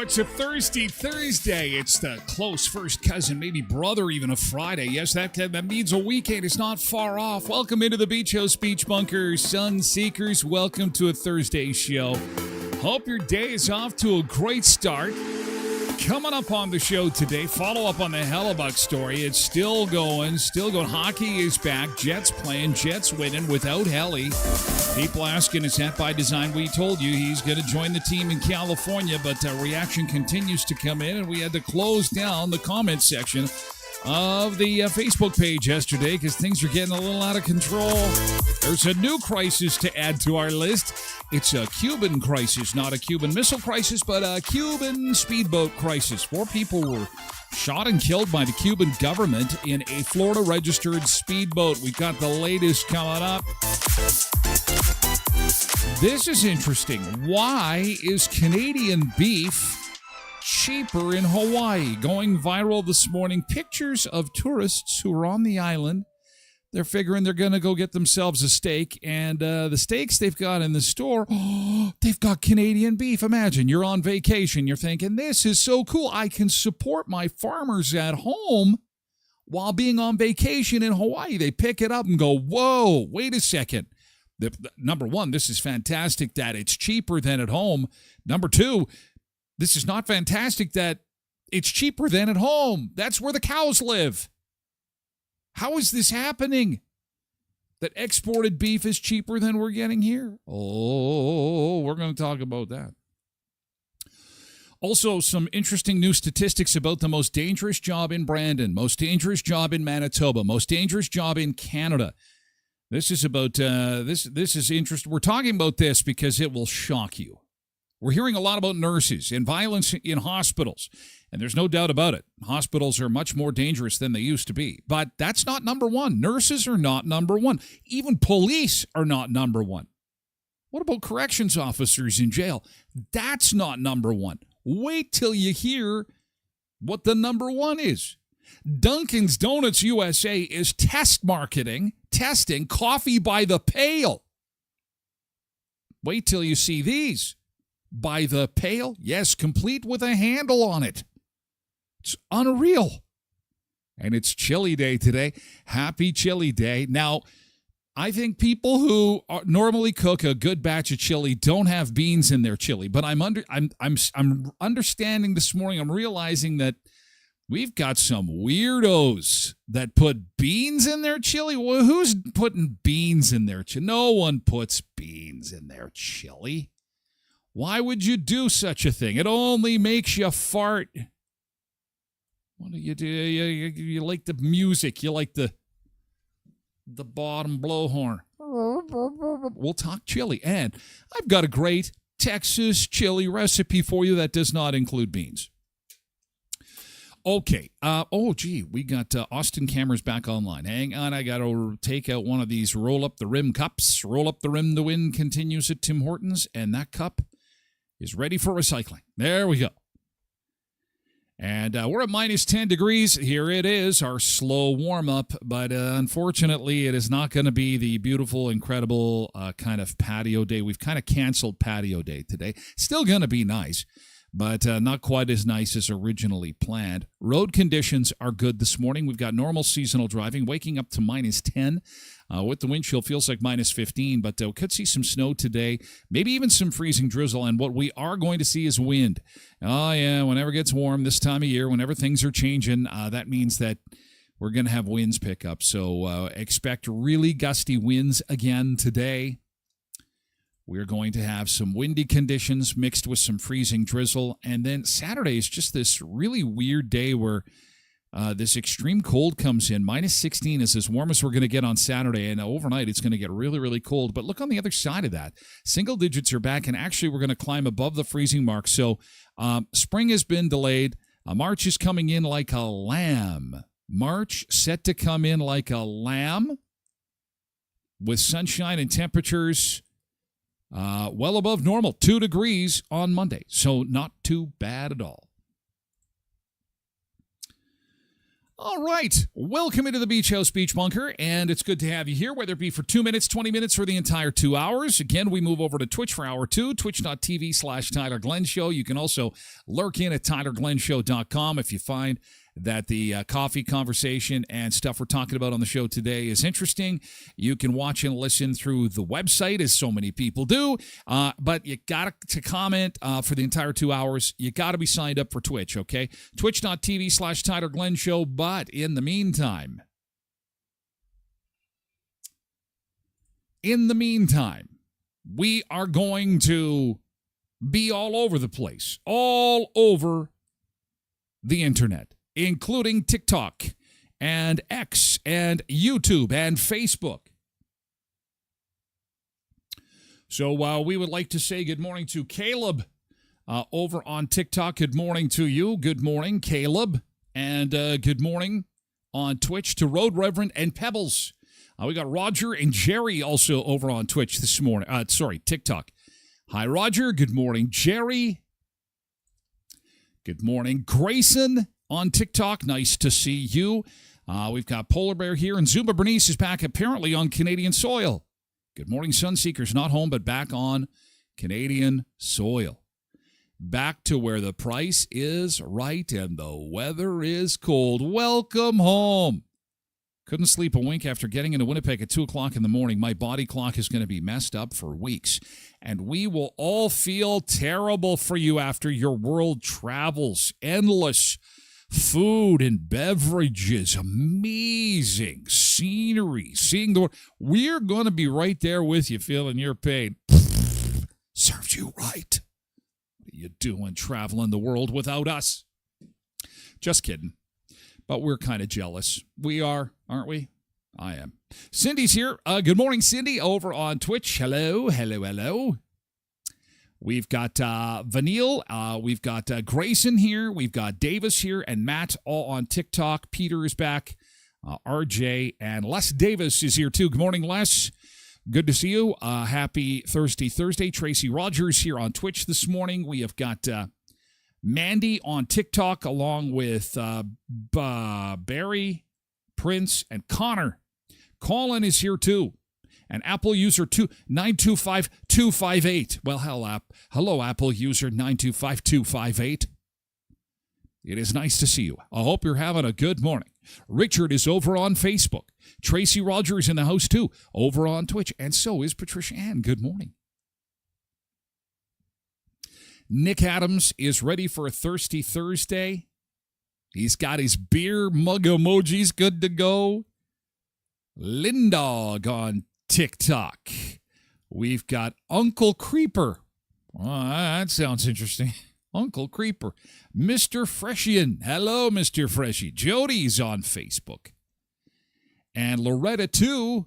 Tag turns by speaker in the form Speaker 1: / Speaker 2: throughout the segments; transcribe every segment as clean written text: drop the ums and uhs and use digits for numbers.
Speaker 1: It's a Thursday. It's the close first cousin, maybe brother even of Friday. Yes, that means a weekend is not far off. Welcome into the Beach House Beach Bunkers, Sun Seekers. Welcome to a Thursday show. Hope your day is off to a great start. Coming up on the show today, follow up on the Hellebuck story. It's still going. Hockey is back. Jets playing. Jets winning without Helly. People asking, is that by design? We told you he's going to join the team in California, but reaction continues to come in, and we had to close down the comment section of the Facebook page yesterday because things are getting a little out of control. There's a new crisis to add to our list. It's a Cuban crisis, not a Cuban Missile Crisis, but a Cuban speedboat crisis. 4 people were shot and killed by the Cuban government in a Florida-registered speedboat. We got the latest coming up. This is interesting. Why is Canadian beef cheaper in Hawaii? Going viral this morning. Pictures of tourists who are on the island. They're figuring they're going to go get themselves a steak, and the steaks they've got in the store, they've got Canadian beef. Imagine you're on vacation. You're thinking, this is so cool. I can support my farmers at home while being on vacation in Hawaii. They pick it up and go, whoa, wait a second. Number one, this is fantastic that it's cheaper than at home. Number two, this is not fantastic that it's cheaper than at home. That's where the cows live. How is this happening? That exported beef is cheaper than we're getting here? Oh, we're going to talk about that. Also, some interesting new statistics about the most dangerous job in Brandon, most dangerous job in Manitoba, most dangerous job in Canada. This is about, this is interesting. We're talking about this because it will shock you. We're hearing a lot about nurses and violence in hospitals, and there's no doubt about it. Hospitals are much more dangerous than they used to be, but that's not number one. Nurses are not number one. Even police are not number one. What about corrections officers in jail? That's not number one. Wait till you hear what the number one is. Dunkin's Donuts USA is testing coffee by the pail. Wait till you see these. By the pail? Yes, complete with a handle on it. It's unreal. And it's chili day today. Happy chili day. Now, I think people who normally cook a good batch of chili don't have beans in their chili, but I'm understanding this morning, I'm realizing that We've got some weirdos that put beans in their chili. Well, who's putting beans in their chili? No one puts beans in their chili. Why would you do such a thing? It only makes you fart. What do? You like the music. You like the bottom blowhorn. We'll talk chili. And I've got a great Texas chili recipe for you that does not include beans. Okay. We got Austin cameras back online. Hang on. I got to take out one of these roll up the rim cups. Roll up the rim. The win continues at Tim Hortons. And that cup is ready for recycling. There we go. And we're at minus 10 degrees. Here it is, our slow warm-up. But unfortunately, it is not going to be the beautiful, incredible kind of patio day. We've kind of canceled patio day today. Still going to be nice, but not quite as nice as originally planned. Road conditions are good this morning. We've got normal seasonal driving, waking up to minus 10. With the wind chill, feels like minus 15, but we could see some snow today, maybe even some freezing drizzle, and what we are going to see is wind. Oh, yeah, whenever it gets warm this time of year, whenever things are changing, that means that we're going to have winds pick up, so expect really gusty winds again today. We're going to have some windy conditions mixed with some freezing drizzle, and then Saturday is just this really weird day where this extreme cold comes in. Minus 16 is as warm as we're going to get on Saturday, and overnight it's going to get really, really cold. But look on the other side of that. Single digits are back, and actually we're going to climb above the freezing mark. So spring has been delayed. March is coming in like a lamb. March set to come in like a lamb with sunshine and temperatures well above normal, 2 degrees on Monday. So not too bad at all. All right, welcome into the Beach House Beach Bunker, and it's good to have you here, whether it be for 2 minutes, 20 minutes, or the entire 2 hours. Again, we move over to Twitch for hour 2, twitch.tv/Tyler Glen Show. You can also lurk in at tylerglenshow.com if you find that the coffee conversation and stuff we're talking about on the show today is interesting. You can watch and listen through the website, as so many people do, but you got to comment for the entire 2 hours. You got to be signed up for Twitch, okay? Twitch.tv/Tyler Glen Show. But in the meantime, we are going to be all over the place, all over the internet, including TikTok and X and YouTube and Facebook. So we would like to say good morning to Caleb over on TikTok. Good morning to you. Good morning, Caleb. And good morning on Twitch to Road Reverend and Pebbles. We got Roger and Jerry also over on Twitch this morning. TikTok. Hi, Roger. Good morning, Jerry. Good morning, Grayson on TikTok. Nice to see you. We've got Polar Bear here, and Zumba Bernice is back apparently on Canadian soil. Good morning, Sunseekers. Not home, but back on Canadian soil. Back to where the price is right and the weather is cold. Welcome home. Couldn't sleep a wink after getting into Winnipeg at 2 o'clock in the morning. My body clock is going to be messed up for weeks. And we will all feel terrible for you after your world travels. Endless food and beverages, amazing scenery, seeing the world. We're going to be right there with you, feeling your pain. Serves you right. What are you doing traveling the world without us? Just kidding. But we're kind of jealous. We are, aren't we? I am. Cindy's here. Good morning, Cindy, over on Twitch. Hello, hello, hello. We've got Vanille. We've got Grayson here. We've got Davis here and Matt all on TikTok. Peter is back. RJ and Les Davis is here too. Good morning, Les. Good to see you. Happy Thursday. Tracy Rogers here on Twitch this morning. We have got Mandy on TikTok along with Barry, Prince, and Connor. Colin is here too. And Apple user 925258. Well, hello, Apple user 925258. It is nice to see you. I hope you're having a good morning. Richard is over on Facebook. Tracy Rogers in the house too, over on Twitch. And so is Patricia Ann. Good morning. Nick Adams is ready for a Thirsty Thursday. He's got his beer mug emojis good to go. Lindog on TikTok. We've got Uncle Creeper. Oh, that sounds interesting. Uncle Creeper. Mr. Freshian. Hello, Mr. Freshy. Jody's on Facebook. And Loretta, too.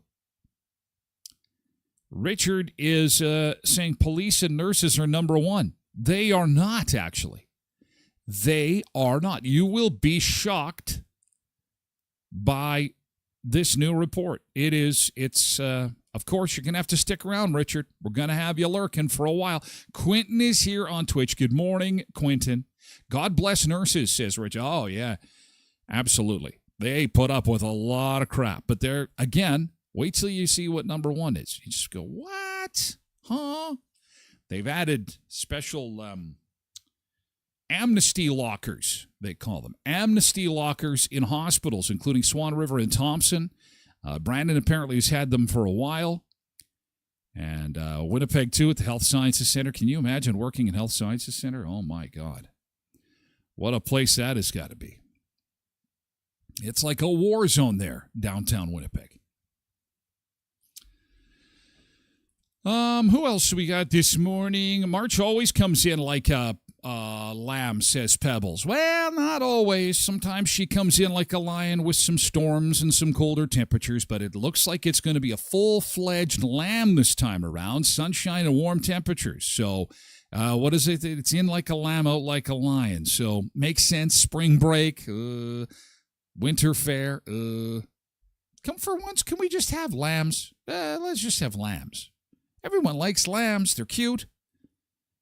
Speaker 1: Richard is saying police and nurses are number one. They are not, actually. They are not. You will be shocked by this new report. Of course, you're going to have to stick around, Richard. We're going to have you lurking for a while. Quentin is here on Twitch. Good morning, Quentin. God bless nurses, says Rich. Oh, yeah, absolutely. They put up with a lot of crap. But they're, again, wait till you see what number one is. You just go, what? Huh? They've added special amnesty lockers, they call them. Amnesty lockers in hospitals, including Swan River and Thompson. Brandon apparently has had them for a while. And Winnipeg, too, at the Health Sciences Center. Can you imagine working in Health Sciences Center? Oh, my God. What a place that has got to be. It's like a war zone there, downtown Winnipeg. Who else we got this morning? March always comes in like a lamb, says Pebbles. Well, not always. Sometimes she comes in like a lion with some storms and some colder temperatures, but it looks like it's going to be a full-fledged lamb this time around. Sunshine and warm temperatures. So, what is it? It's in like a lamb, out like a lion. So, makes sense. Spring break, winter fair. Come for once, can we just have lambs? Let's just have lambs. Everyone likes lambs. They're cute.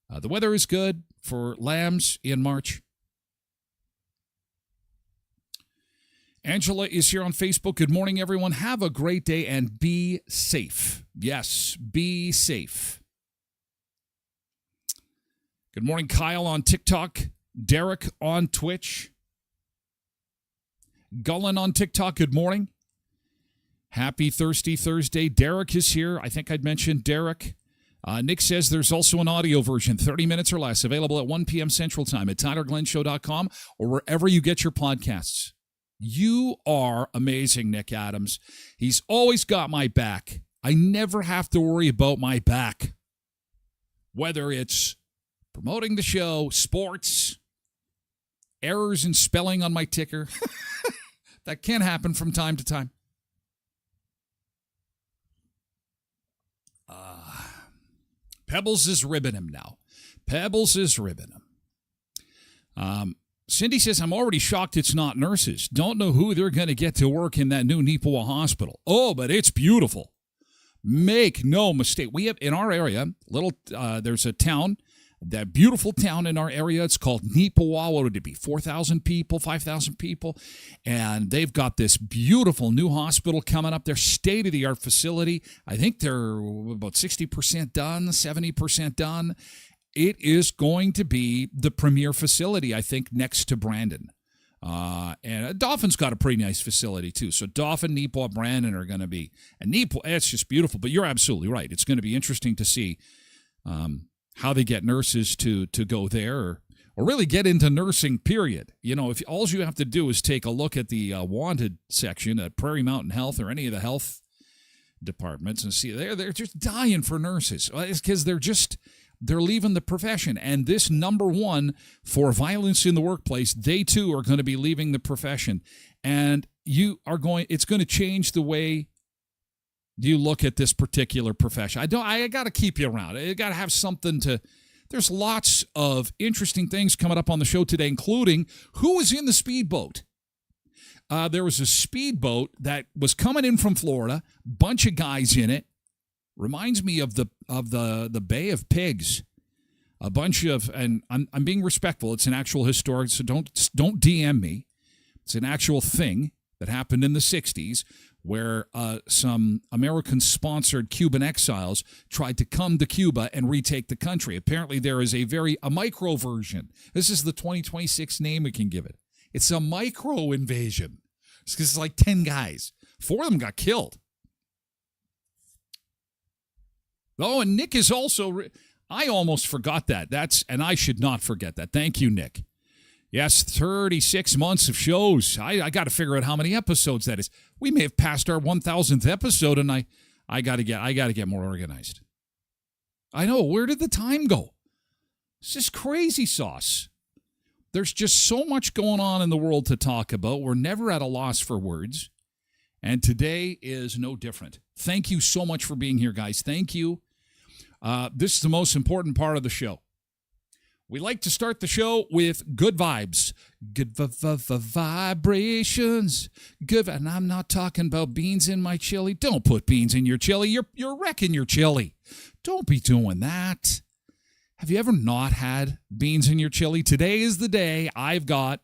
Speaker 1: The weather is good for lambs in March. Angela is here on Facebook. Good morning, everyone. Have a great day and be safe. Yes, be safe. Good morning, Kyle on TikTok. Derek on Twitch. Glen on TikTok. Good morning. Happy Thirsty Thursday. Derek is here. I think I'd mentioned Derek. Nick says there's also an audio version, 30 minutes or less, available at 1 p.m. Central Time at TylerGlenShow.com or wherever you get your podcasts. You are amazing, Nick Adams. He's always got my back. I never have to worry about my back. Whether it's promoting the show, sports, errors in spelling on my ticker. That can happen from time to time. Pebbles is ribbing him now. Pebbles is ribbing him. Cindy says, I'm already shocked it's not nurses. Don't know who they're going to get to work in that new Neepawa hospital. Oh, but it's beautiful. Make no mistake. We have in our area, there's a town, that beautiful town in our area. It's called Neepawa. What would it be? 4,000 people, 5,000 people. And they've got this beautiful new hospital coming up. Their state-of-the-art facility. I think they're about 60% done, 70% done. It is going to be the premier facility, I think, next to Brandon. And Dawson's got a pretty nice facility, too. So Dauphin, Neepawa, Brandon are going to be. And Neepawa, it's just beautiful. But you're absolutely right. It's going to be interesting to see how they get nurses to go there or really get into nursing, period. You know, if all you have to do is take a look at the wanted section at Prairie Mountain Health or any of the health departments and see they're just dying for nurses. It's because they're leaving the profession. And this number one for violence in the workplace, they too are going to be leaving the profession. And it's going to change the way you look at this particular profession. I got to keep you around. I got to have something there's lots of interesting things coming up on the show today, including who was in the speedboat. There was a speedboat that was coming in from Florida, bunch of guys in it. Reminds me of the Bay of Pigs. A bunch of, and I'm being respectful. It's an actual historic, so don't DM me. It's an actual thing that happened in the 60s where some American-sponsored Cuban exiles tried to come to Cuba and retake the country. Apparently, there is a micro version. This is the 2026 name we can give it. It's a micro invasion. It's because it's like 10 guys. 4 of them got killed. Oh, and Nick is also. I almost forgot that. And I should not forget that. Thank you, Nick. Yes, 36 months of shows. I got to figure out how many episodes that is. We may have passed our 1,000th episode, and I got to get more organized. I know. Where did the time go? This is crazy sauce. There's just so much going on in the world to talk about. We're never at a loss for words. And today is no different. Thank you so much for being here, guys. Thank you. This is the most important part of the show. We like to start the show with good vibes. Good vibrations. Good, and I'm not talking about beans in my chili. Don't put beans in your chili. You're wrecking your chili. Don't be doing that. Have you ever not had beans in your chili? Today is the day. I've got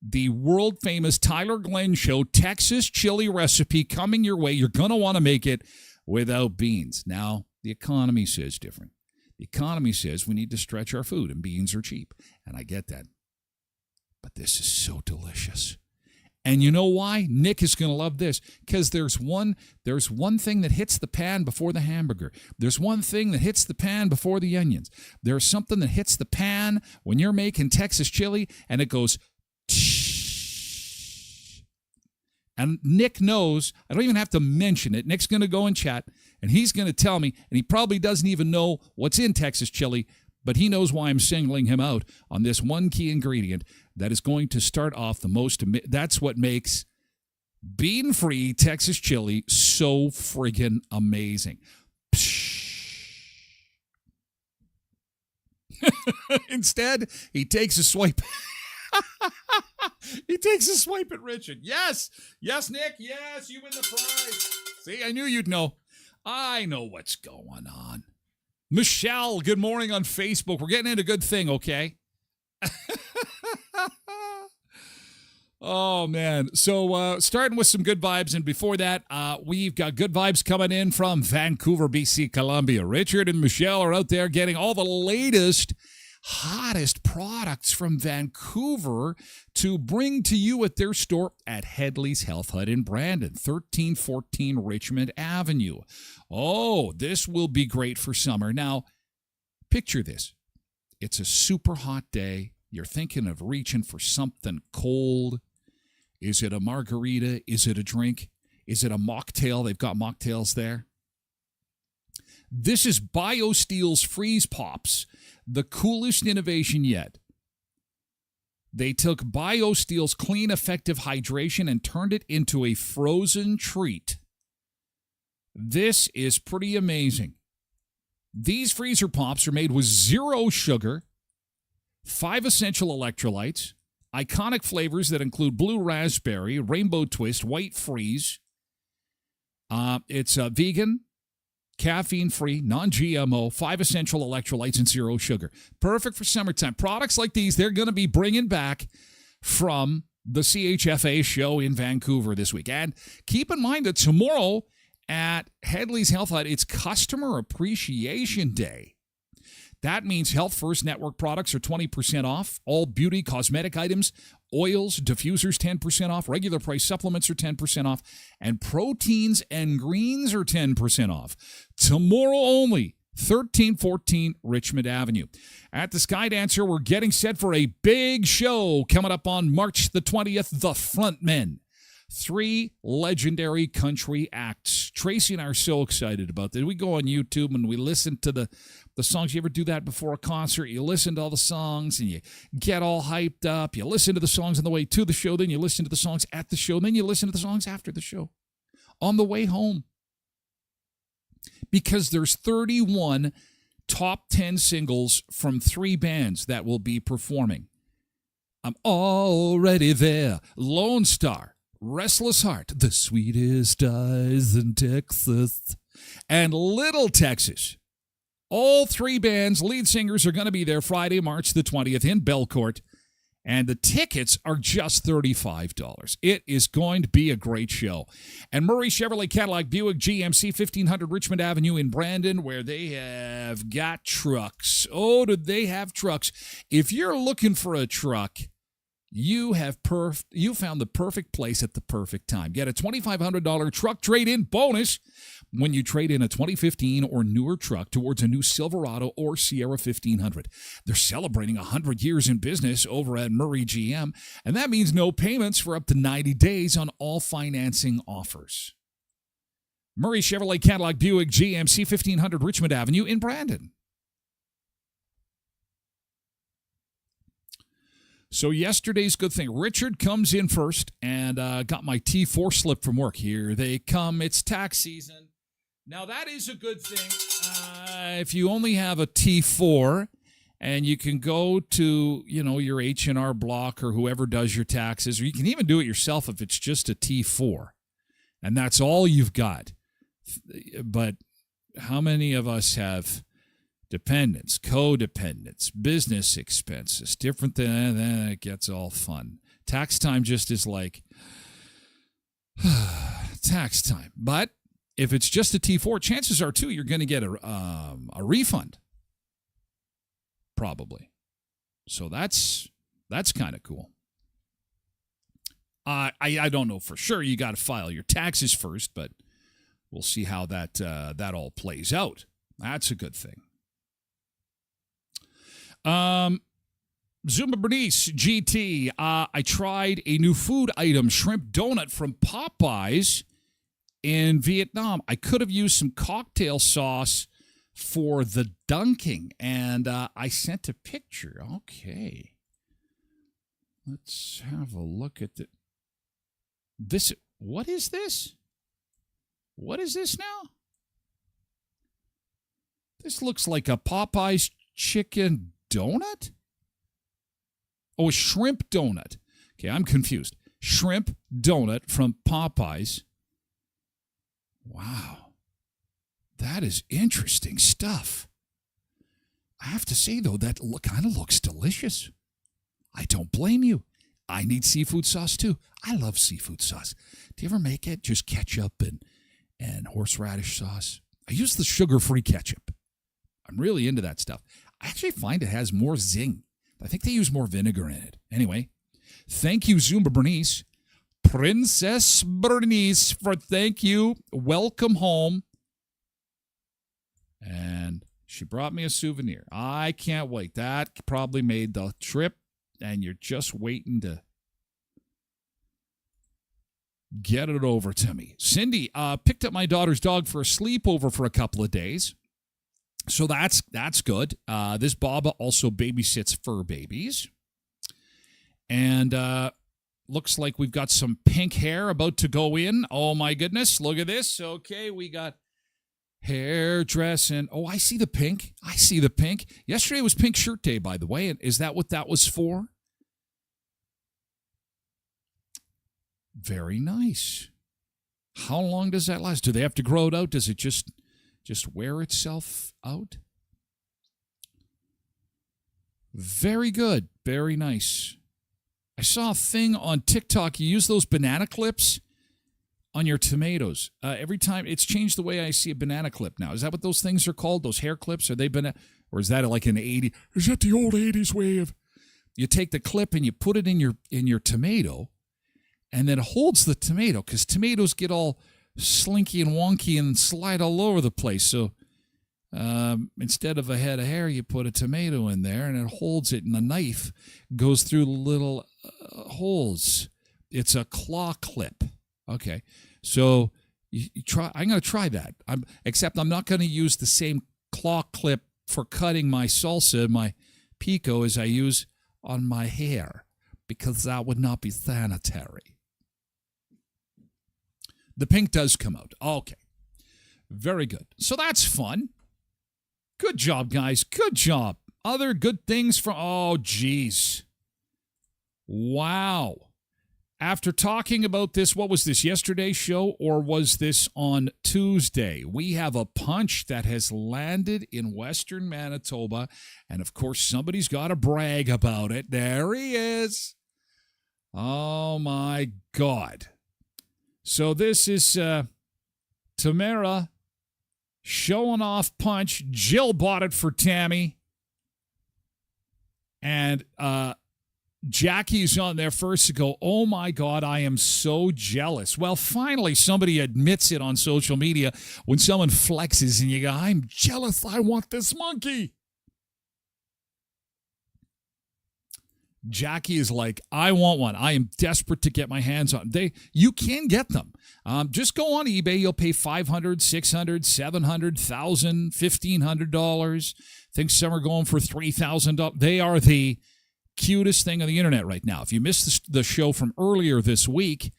Speaker 1: the world-famous Tyler Glen Show Texas chili recipe coming your way. You're going to want to make it without beans. Now, the economy says different. The economy says we need to stretch our food, and beans are cheap. And I get that. But this is so delicious. And you know why? Nick is going to love this, because there's one thing that hits the pan before the hamburger. There's one thing that hits the pan before the onions. There's something that hits the pan when you're making Texas chili, and it goes tsh. And Nick knows. I don't even have to mention it. Nick's going to go in chat, and he's going to tell me, and he probably doesn't even know what's in Texas chili, but he knows why I'm singling him out on this one key ingredient that is going to start off the most. That's what makes bean-free Texas chili so friggin' amazing. Instead, he takes a swipe. He takes a swipe at Richard. Yes, Nick. Yes, you win the prize. See, I knew you'd know. I know what's going on. Michelle, good morning on Facebook. We're getting into a good thing, okay? Oh, man. So starting with some good vibes. And before that, we've got good vibes coming in from Vancouver, BC, Columbia. Richard and Michelle are out there getting all the latest, hottest products from Vancouver to bring to you at their store at Headley's Health Hut in Brandon, 1314 Richmond Avenue. Oh, this will be great for summer. Now, picture this. It's a super hot day. You're thinking of reaching for something cold. Is it a margarita? Is it a drink? Is it a mocktail? They've got mocktails there. This is BioSteel's Freeze Pops, the coolest innovation yet. They took BioSteel's clean, effective hydration and turned it into a frozen treat. This is pretty amazing. These freezer pops are made with 0 sugar, 5 essential electrolytes, iconic flavors that include blue raspberry, rainbow twist, white freeze. It's vegan, caffeine-free, non-GMO, 5 essential electrolytes, and 0 sugar. Perfect for summertime. Products like these, they're going to be bringing back from the CHFA show in Vancouver this week. And keep in mind that tomorrow at Headley's Health Hut, it's Customer Appreciation Day. That means Health First Network products are 20% off. All beauty, cosmetic items, oils, diffusers, 10% off. Regular price supplements are 10% off. And proteins and greens are 10% off. Tomorrow only, 1314 Richmond Avenue. At the Skydancer, we're getting set for a big show coming up on March the 20th, The Frontmen. 3 legendary country acts. Tracy and I are so excited about this. We go on YouTube and we listen to the songs. You ever do that before a concert? You listen to all the songs and you get all hyped up. You listen to the songs on the way to the show. Then you listen to the songs at the show. Then you listen to the songs after the show. On the way home. Because there's 31 top 10 singles from 3 bands that will be performing. I'm already there. Lone Star. Restless Heart, The Sweetest Eyes in Texas, and Little Texas. All 3 bands, lead singers are going to be there Friday, March the 20th in Belcourt, and the tickets are just $35. It is going to be a great show. And Murray Chevrolet Cadillac Buick GMC, 1500 Richmond Avenue in Brandon, where they have got trucks. Oh, do they have trucks? If you're looking for a truck, you found the perfect place at the perfect time. Get a $2,500 truck trade-in bonus when you trade in a 2015 or newer truck towards a new Silverado or Sierra 1500. They're celebrating 100 years in business over at Murray GM, and that means no payments for up to 90 days on all financing offers. Murray Chevrolet Cadillac Buick GMC 1500 Richmond Avenue in Brandon. So yesterday's good thing. Richard comes in first and got my T4 slip from work. Here they come. It's tax season. Now, that is a good thing. If you only have a T4 and you can go to, your H&R Block or whoever does your taxes, or you can even do it yourself if it's just a T4. And that's all you've got. But how many of us have dependents, codependents, business expenses, different than it gets all fun. Tax time just is like tax time. But if it's just a T4, chances are too you're going to get a refund, probably. So that's kind of cool. I don't know for sure. You got to file your taxes first, but we'll see how that all plays out. That's a good thing. Zumba Bernice GT. I tried a new food item, shrimp donut from Popeyes in Vietnam. I could have used some cocktail sauce for the dunking, and I sent a picture. Okay. Let's have a look at this. What is this? What is this now? This looks like a Popeyes chicken donut? Oh, a shrimp donut. Okay, I'm confused. Shrimp donut from Popeyes. Wow. That is interesting stuff. I have to say, though, that kind of looks delicious. I don't blame you. I need seafood sauce, too. I love seafood sauce. Do you ever make it? Just ketchup and horseradish sauce. I use the sugar-free ketchup. I'm really into that stuff. I actually find it has more zing. I think they use more vinegar in it. Anyway, thank you, Zumba Bernice. Princess Bernice, for thank you. Welcome home. And she brought me a souvenir. I can't wait. That probably made the trip, and you're just waiting to get it over to me. Cindy picked up my daughter's dog for a sleepover for a couple of days. So that's good. This Baba also babysits fur babies. And looks like we've got some pink hair about to go in. Oh, my goodness. Look at this. Okay, we got hairdress and... Oh, I see the pink. I see the pink. Yesterday was Pink Shirt Day, by the way. And is that what that was for? Very nice. How long does that last? Do they have to grow it out? Does it just wear itself out? Very good. Very nice. I saw a thing on TikTok. You use those banana clips on your tomatoes. Every time, it's changed the way I see a banana clip now. Is that what those things are called? Those hair clips? Are they or is that like an 80s? Is that the old 80s way of... You take the clip and you put it in your tomato, and then it holds the tomato, because tomatoes get all slinky and wonky and slide all over the place. So instead of a head of hair, you put a tomato in there, and it holds it, and the knife goes through little holes. It's a claw clip. Okay, so you try. I'm going to try that. Except I'm not going to use the same claw clip for cutting my salsa, my pico, as I use on my hair, because that would not be sanitary. The pink does come out. Okay. Very good. So that's fun. Good job, guys. Good job. Other good things from... Oh, geez. Wow. After talking about this, what was this, yesterday's show, or was this on Tuesday? We have a punch that has landed in Western Manitoba, and of course, somebody's got to brag about it. There he is. Oh, my God. So this is Tamara showing off punch. Jill bought it for Tammy. And Jackie's on there first to go, oh my God, I am so jealous. Well, finally, somebody admits it on social media when someone flexes and you go, I'm jealous. I want this monkey. Jackie is like, I want one. I am desperate to get my hands on them. You can get them. Just go on eBay. You'll pay $500, $600, $700, $1,000, $1,500. I think some are going for $3,000. They are the cutest thing on the internet right now. If you missed the show from earlier this week,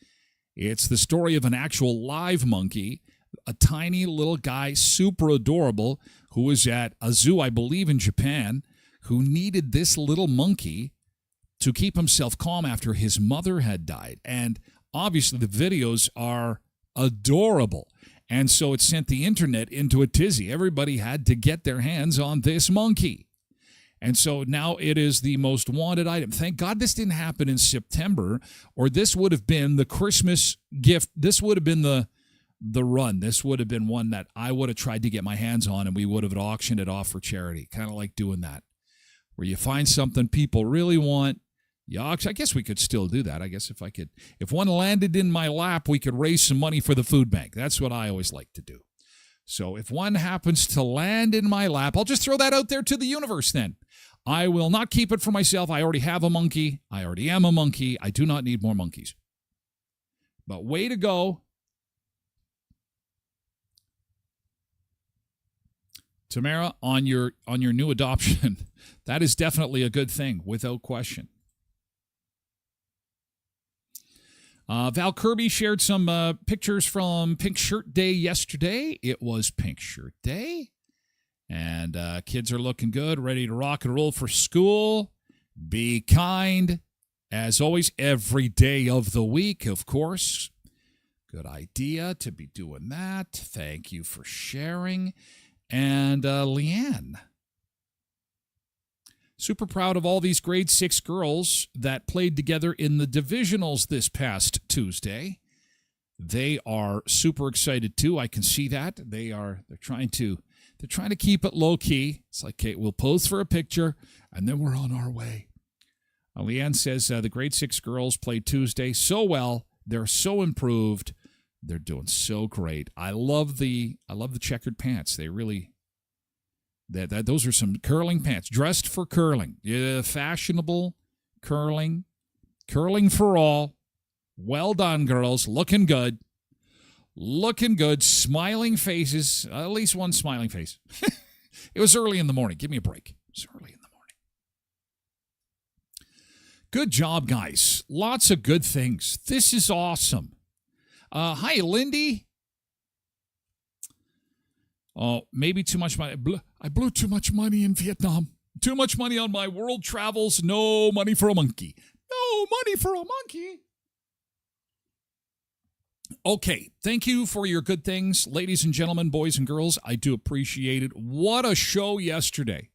Speaker 1: it's the story of an actual live monkey, a tiny little guy, super adorable, who was at a zoo, I believe in Japan, who needed this little monkey to keep himself calm after his mother had died. And obviously the videos are adorable. And so it sent the internet into a tizzy. Everybody had to get their hands on this monkey. And so now it is the most wanted item. Thank God this didn't happen in September, or this would have been the Christmas gift. This would have been the run. This would have been one that I would have tried to get my hands on, and we would have auctioned it off for charity. Kind of like doing that, where you find something people really want. I guess we could still do that. I guess if one landed in my lap, we could raise some money for the food bank. That's what I always like to do. So if one happens to land in my lap, I'll just throw that out there to the universe then. I will not keep it for myself. I already have a monkey. I already am a monkey. I do not need more monkeys. But way to go. Tamara, on your new adoption. That is definitely a good thing, without question. Val Kirby shared some pictures from Pink Shirt Day yesterday. It was Pink Shirt Day. And kids are looking good, ready to rock and roll for school. Be kind. As always, every day of the week, of course. Good idea to be doing that. Thank you for sharing. And Leanne. Super proud of all these grade 6 girls that played together in the divisionals this past Tuesday. They are super excited too. I can see that. They're trying to keep it low key. It's like, okay, we'll pose for a picture and then we're on our way. Leanne says the grade 6 girls played Tuesday so well. They're so improved. They're doing so great. I love the checkered pants. They really those are some curling pants, dressed for curling. Yeah, fashionable curling for all. Well done, girls. Looking good. Smiling faces. At least one smiling face. It was early in the morning. Give me a break. It was early in the morning. Good job, guys. Lots of good things. This is awesome. Hi, Lindy. Oh, maybe too much money. I blew too much money in Vietnam. Too much money on my world travels. No money for a monkey. No money for a monkey. Okay, thank you for your good things, ladies and gentlemen, boys and girls. I do appreciate it. What a show yesterday.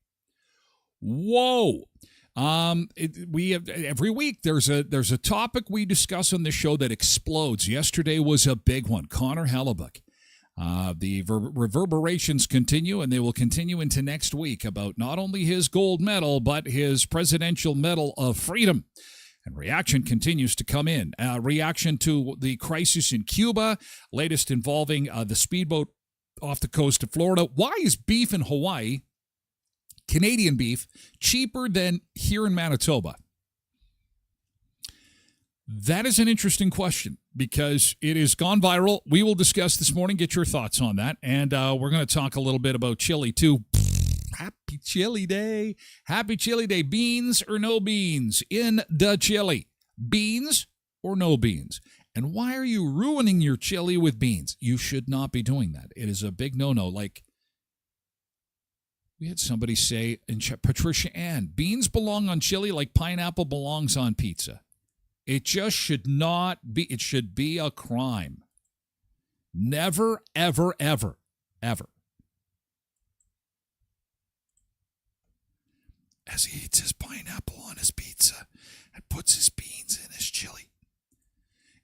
Speaker 1: Whoa. We have every week there's a topic we discuss on the show that explodes. Yesterday was a big one. Connor Hellebuck. The reverberations continue, and they will continue into next week about not only his gold medal, but his Presidential Medal of Freedom. And reaction continues to come in. Reaction to the crisis in Cuba, latest involving the speedboat off the coast of Florida. Why is beef in Hawaii, Canadian beef, cheaper than here in Manitoba? That is an interesting question because it has gone viral. We will discuss this morning. Get your thoughts on that. And we're going to talk a little bit about chili, too. Happy Chili Day. Happy Chili Day. Beans or no beans in the chili? Beans or no beans? And why are you ruining your chili with beans? You should not be doing that. It is a big no-no. Like we had somebody say, Patricia Ann, beans belong on chili like pineapple belongs on pizza. It just should not be. It should be a crime. Never, ever, ever, ever. As he eats his pineapple on his pizza and puts his beans in his chili.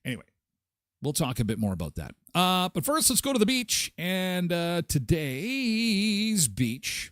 Speaker 1: Anyway, we'll talk a bit more about that. But first, let's go to the beach. And today's beach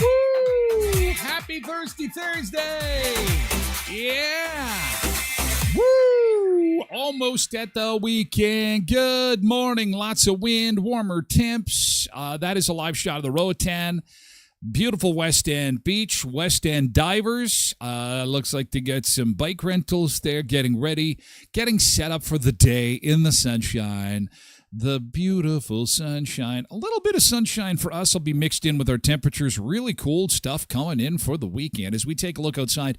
Speaker 1: Woo! Happy Thirsty Thursday! Yeah! Woo! Almost at the weekend. Good morning. Lots of wind, warmer temps. That is a live shot of the Roatan. Beautiful West End beach, West End divers. Looks like they get some bike rentals there, getting ready, getting set up for the day in the sunshine. The beautiful sunshine. A little bit of sunshine for us will be mixed in with our temperatures. Really cool stuff coming in for the weekend as we take a look outside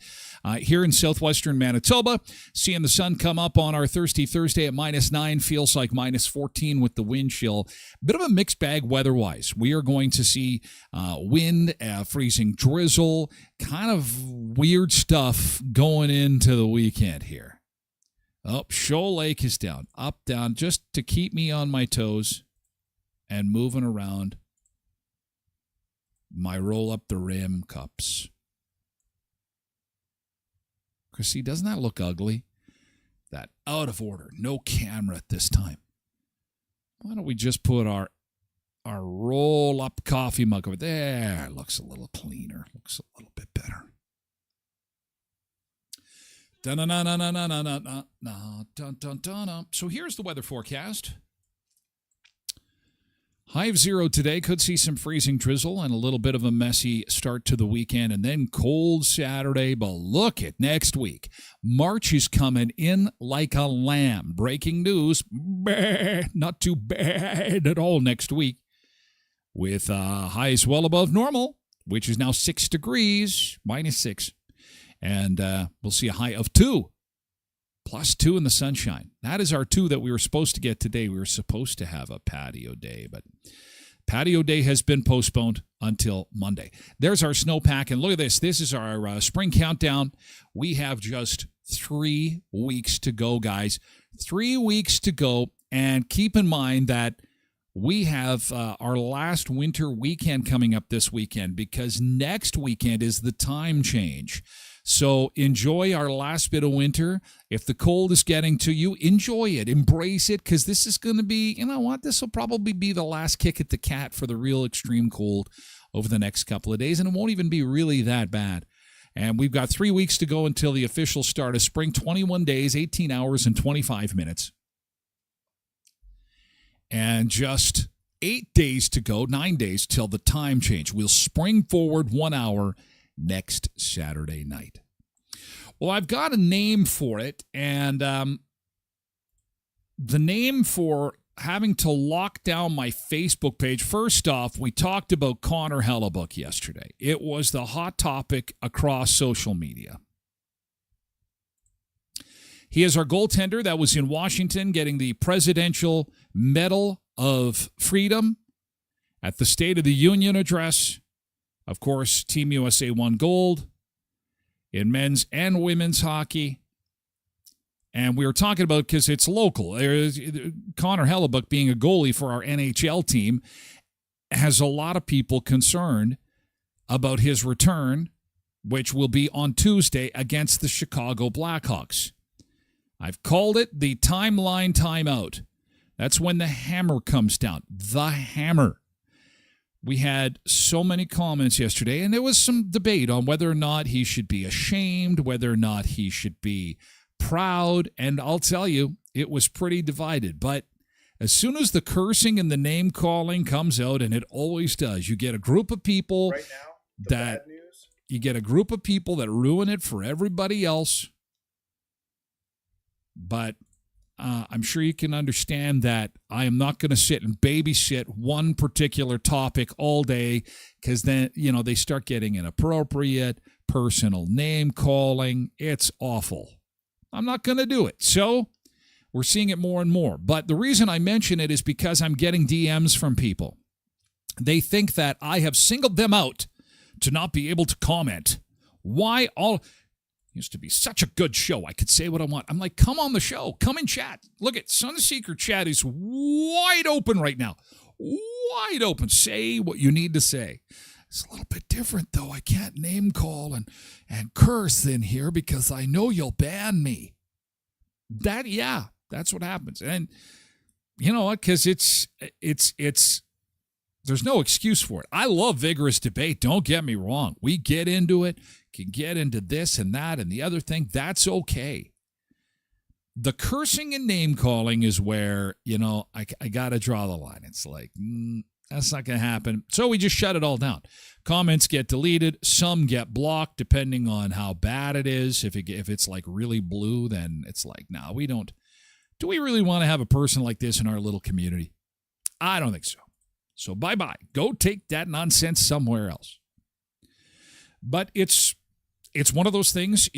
Speaker 1: here in southwestern Manitoba. Seeing the sun come up on our Thirsty Thursday at -9. Feels like -14 with the wind chill. Bit of a mixed bag weather-wise. We are going to see wind, freezing drizzle, kind of weird stuff going into the weekend here. Oh, Shoal Lake is down, up, down, just to keep me on my toes and moving around my roll up the rim cups. Chrissy, doesn't that look ugly? That out of order, no camera at this time. Why don't we just put our roll up coffee mug over there? Looks a little cleaner, looks a little bit better. So here's the weather forecast. High of 0 today. Could see some freezing drizzle and a little bit of a messy start to the weekend, and then cold Saturday. But look at next week. March is coming in like a lamb. Breaking news. Not too bad at all next week. With highs well above normal, which is now 6 degrees, -6. And we'll see a high of 2, +2 in the sunshine. That is our 2 that we were supposed to get today. We were supposed to have a patio day, but patio day has been postponed until Monday. There's our snowpack, and look at this. This is our spring countdown. We have just 3 weeks to go, guys. 3 weeks to go, and keep in mind that we have our last winter weekend coming up this weekend because next weekend is the time change. So enjoy our last bit of winter. If the cold is getting to you, enjoy it, embrace it, because this is going to be, you know what, this will probably be the last kick at the cat for the real extreme cold over the next couple of days, and it won't even be really that bad. And we've got 3 weeks to go until the official start of spring, 21 days, 18 hours, and 25 minutes. And just 8 days to go, 9 days till the time change. We'll spring forward 1 hour next Saturday night. Well, I've got a name for it, and the name for having to lock down my Facebook page. First off, we talked about Connor Hellebuck yesterday. It was the hot topic across social media. He is our goaltender that was in Washington getting the Presidential Medal of Freedom at the State of the Union address. Of course, Team USA won gold in men's and women's hockey. And we were talking about, because it's local, Connor Hellebuck being a goalie for our NHL team has a lot of people concerned about his return, which will be on Tuesday against the Chicago Blackhawks. I've called it the timeline timeout. That's when the hammer comes down. The hammer. We had so many comments yesterday, and there was some debate on whether or not he should be ashamed, whether or not he should be proud, and I'll tell you, it was pretty divided. But as soon as the cursing and the name-calling comes out, and it always does, you get a group of people
Speaker 2: right now,
Speaker 1: that ruin it for everybody else. But I'm sure you can understand that I am not going to sit and babysit one particular topic all day, because then, they start getting inappropriate, personal name calling. It's awful. I'm not going to do it. So we're seeing it more and more. But the reason I mention it is because I'm getting DMs from people. They think that I have singled them out to not be able to comment. Why all... Used to be such a good show. I could say what I want. I'm like, come on the show. Come and chat. Look at Sunseeker chat is wide open right now. Wide open. Say what you need to say. It's a little bit different, though. I can't name call and curse in here because I know you'll ban me. That's what happens. And you know what? Because it's there's no excuse for it. I love vigorous debate. Don't get me wrong. We get into it. Can get into this and that and the other thing. That's okay. The cursing and name calling is where, I got to draw the line. It's like, that's not going to happen. So we just shut it all down. Comments get deleted. Some get blocked depending on how bad it is. If it's like really blue, then it's like, no, we don't. Do we really want to have a person like this in our little community? I don't think so. So bye-bye. Go take that nonsense somewhere else. But it's one of those things,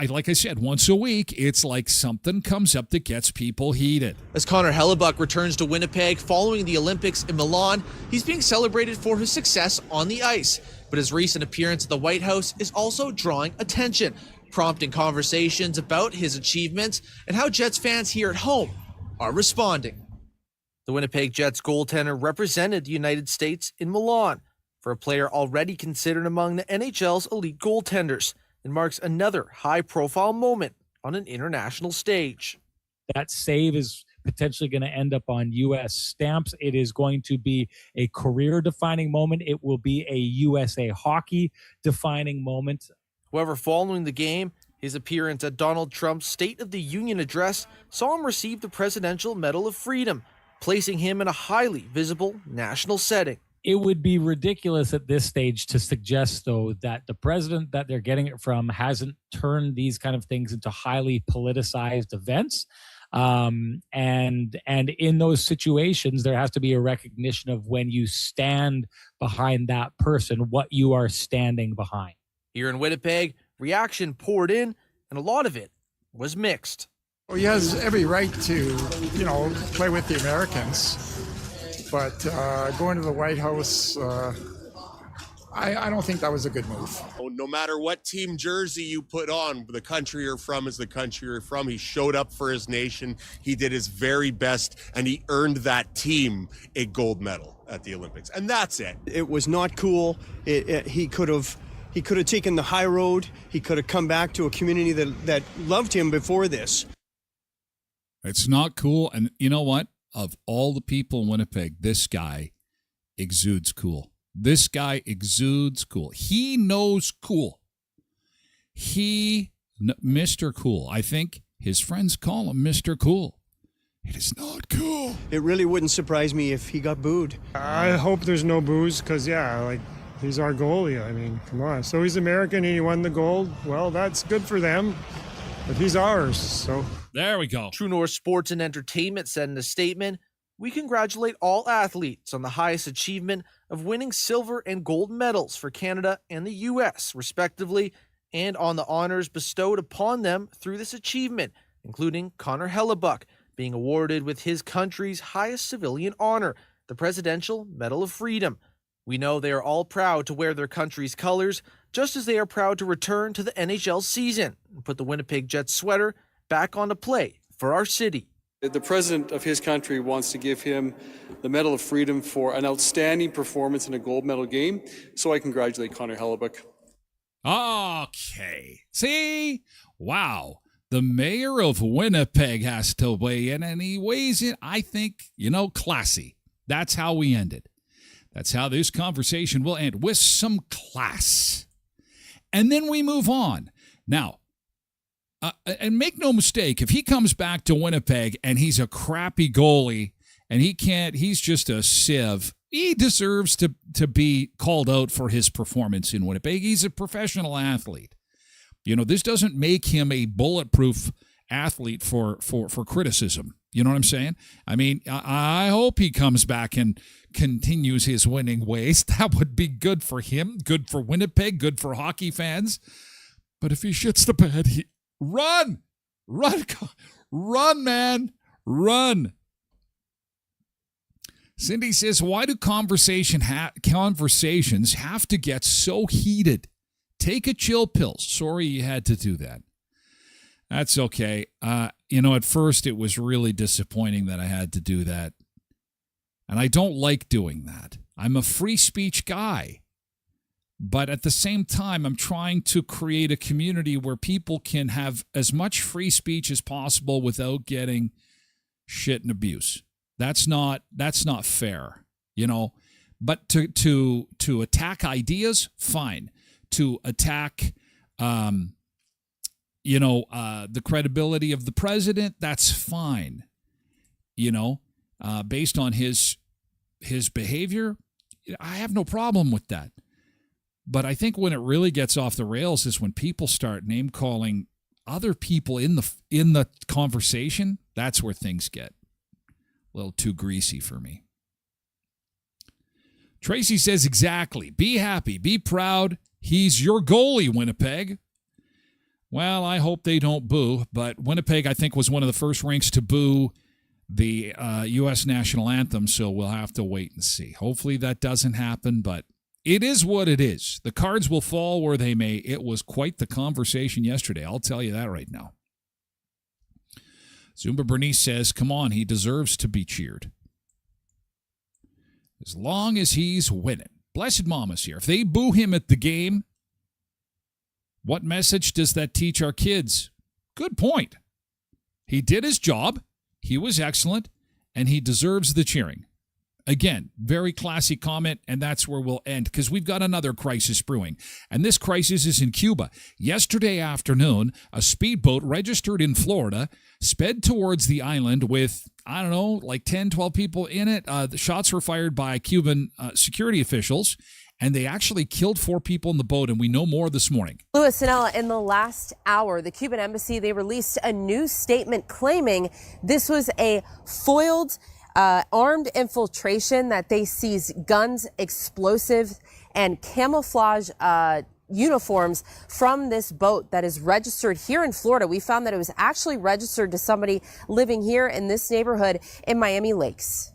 Speaker 1: like I said, once a week, it's like something comes up that gets people heated.
Speaker 3: As Connor Hellebuck returns to Winnipeg following the Olympics in Milan, he's being celebrated for his success on the ice. But his recent appearance at the White House is also drawing attention, prompting conversations about his achievements and how Jets fans here at home are responding. The Winnipeg Jets goaltender represented the United States in Milan. For a player already considered among the NHL's elite goaltenders, it marks another high-profile moment on an international stage.
Speaker 4: That save is potentially going to end up on U.S. stamps. It is going to be a career-defining moment. It will be a USA hockey-defining moment.
Speaker 3: However, following the game, his appearance at Donald Trump's State of the Union address saw him receive the Presidential Medal of Freedom, placing him in a highly visible national setting.
Speaker 4: It would be ridiculous at this stage to suggest, though, that the president that they're getting it from hasn't turned these kind of things into highly politicized events. And in those situations, there has to be a recognition of when you stand behind that person, what you are standing behind.
Speaker 3: Here in Winnipeg, reaction poured in, and a lot of it was mixed.
Speaker 2: Well, he has every right to, play with the Americans. But going to the White House, I don't think that was a good move.
Speaker 5: No matter what team jersey you put on, the country you're from is the country you're from. He showed up for his nation. He did his very best, and he earned that team a gold medal at the Olympics. And that's it.
Speaker 6: It was not cool. He could have He could have taken the high road. He could have come back to a community that loved him before this.
Speaker 1: It's not cool. And you know what? Of all the people in Winnipeg, this guy exudes cool. This guy exudes cool. He knows cool. Mr. Cool. I think his friends call him Mr. Cool. It is not cool.
Speaker 6: It really wouldn't surprise me if he got booed.
Speaker 7: I hope there's no booze because, he's our goalie. I mean, come on. So he's American and he won the gold. Well, that's good for them, but he's ours. So
Speaker 1: there we go.
Speaker 3: True North Sports and Entertainment said in a statement, "We congratulate all athletes on the highest achievement of winning silver and gold medals for Canada and the U.S., respectively, and on the honors bestowed upon them through this achievement, including Connor Hellebuck being awarded with his country's highest civilian honor, the Presidential Medal of Freedom. We know they are all proud to wear their country's colors, just as they are proud to return to the NHL season and put the Winnipeg Jets sweater back on to play for our city."
Speaker 8: The president of his country wants to give him the Medal of Freedom for an outstanding performance in a gold medal game, so I congratulate Connor Hellebuck.
Speaker 1: Okay. See? Wow. The mayor of Winnipeg has to weigh in, and he weighs in, I think, classy. That's how we end it. That's how this conversation will end, with some class. And then we move on. Now, and make no mistake, if he comes back to Winnipeg and he's a crappy goalie and he's just a sieve, he deserves to be called out for his performance in Winnipeg. He's a professional athlete. This doesn't make him a bulletproof athlete for criticism. You know what I'm saying? I mean, I hope he comes back and continues his winning ways. That would be good for him, good for Winnipeg, good for hockey fans. But if he shits the bed, run, man, run. Cindy says, why do conversations have to get so heated? Take a chill pill. Sorry you had to do that. That's okay. At first it was really disappointing that I had to do that. And I don't like doing that. I'm a free speech guy. But at the same time, I'm trying to create a community where people can have as much free speech as possible without getting shit and abuse. That's not fair, But to attack ideas, fine. To attack the credibility of the president, that's fine. Based on his behavior, I have no problem with that. But I think when it really gets off the rails is when people start name calling other people in the conversation. That's where things get a little too greasy for me. Tracy says exactly. Be happy, be proud. He's your goalie, Winnipeg. Well, I hope they don't boo, but Winnipeg, I think, was one of the first rinks to boo the U.S. national anthem, so we'll have to wait and see. Hopefully that doesn't happen, but it is what it is. The cards will fall where they may. It was quite the conversation yesterday. I'll tell you that right now. Zumba Bernice says, come on, he deserves to be cheered. As long as he's winning. Blessed Mama's here. If they boo him at the game, what message does that teach our kids? Good point. He did his job. He was excellent, and he deserves the cheering. Again, very classy comment, and that's where we'll end because we've got another crisis brewing. And this crisis is in Cuba. Yesterday afternoon, a speedboat registered in Florida sped towards the island with, 10, 12 people in it. The shots were fired by Cuban security officials, and they actually killed 4 people in the boat, and we know more this morning.
Speaker 9: Louis Sinella, in the last hour, the Cuban embassy, they released a new statement claiming this was a foiled armed infiltration, that they seized guns, explosives, and camouflage uniforms from this boat that is registered here in Florida. We found that it was actually registered to somebody living here in this neighborhood in Miami Lakes.